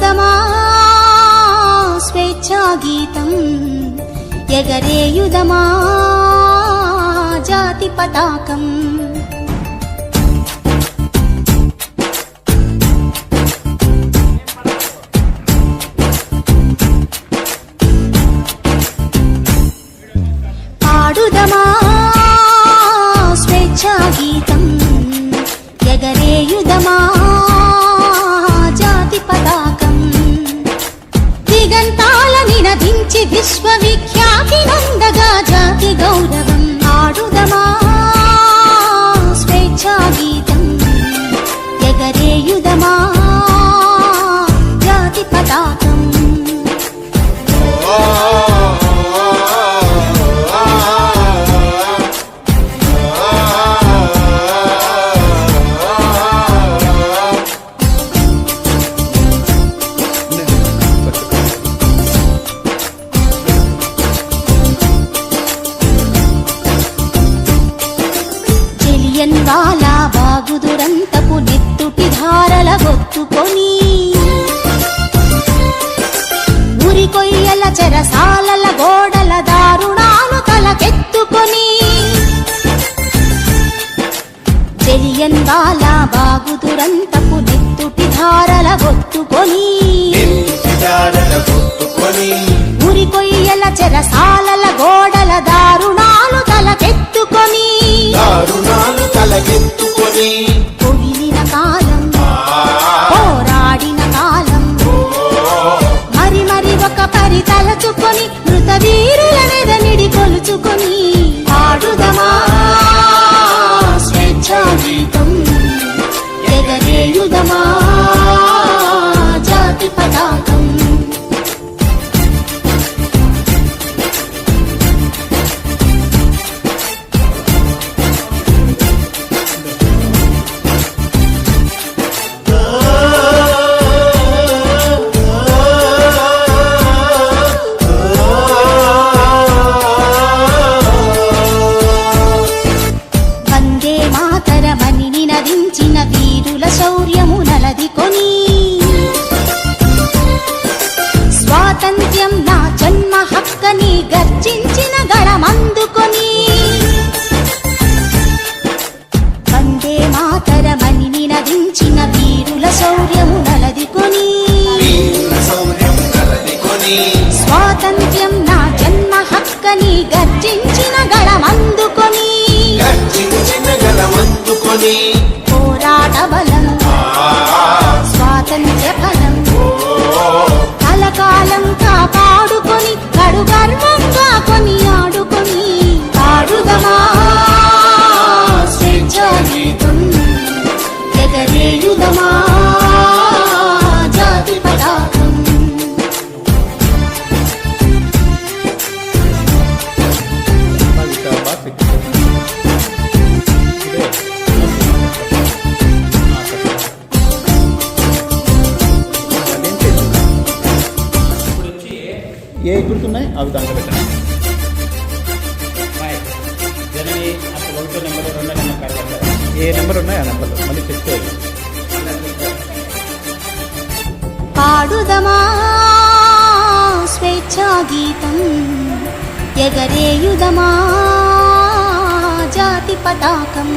పాడుదమా స్వేచ్ఛాగీతం, ఎగరేయుదమా జాతి పతాకం. పాడుదమా స్వేచ్ఛాగీతం, ఎగరేయుదమా జాతి పతాకం. దిగంతాల నినదించి విశ్వవిఖ్యాతి నందగా జాతి గౌరవం. పాడుదమా స్వేచ్ఛాగీతం, ఎగరేయుదమా జాతి పతాకం. వాలా బాగుదురంతపు నెత్తుటి ధారల గొత్తుకొని, ఉరి కొయ్యల చెరసాలల గోడల దారుణాలు తలకెత్తుకొని, జలియన్ వాలా బాగుదురంతపు నెత్తుటి ధారల గొత్తుకొని, ఉరి కొయ్యల చెరసాలల గోడల దారుణాలు తలకెత్తుకొని, పొగిలిన కాలం, పోరాడిన కాలం, మరి మరి ఒక పరి తలచుకొని, మృత వీరులనెదనిడి కొలుచుకొని. పాడుదమా స్వేచ్ఛాగీతం, ఎగరేయుదమా జాతి పతాకం. నదించిన వీరుల శౌర్యము నలదికొని, స్వాతంత్ర్యం నా జన్మ హక్కని గర్జించిన గళమందుకొని, వందే మాతరమని నినదించిన వీరుల శౌర్యము నలదికొని, స్వాతంత్ర్యం నా జన్మ హక్కని గర్జించిన గళమందుకొని, పోరాట బలం స్వాతంత్ర్య ఫలం, కలకాలం కాపాడుకొని కడు గర్వంగా కొని ఆడుకొని. పాడుదమా స్వేచ్ఛాగీతం, ఎగరేయుదమా జాతి పతాకం. ఏ గుర్తున్నాయి అవి దాంట్లో పెట్టండి. ఏ నెంబర్ ఉన్నాయి ఆ నెంబర్లో మళ్ళీ చెప్తారు. పాడుదమా స్వేచ్ఛాగీతం, ఎగరేయుదమా జాతి పతాకం.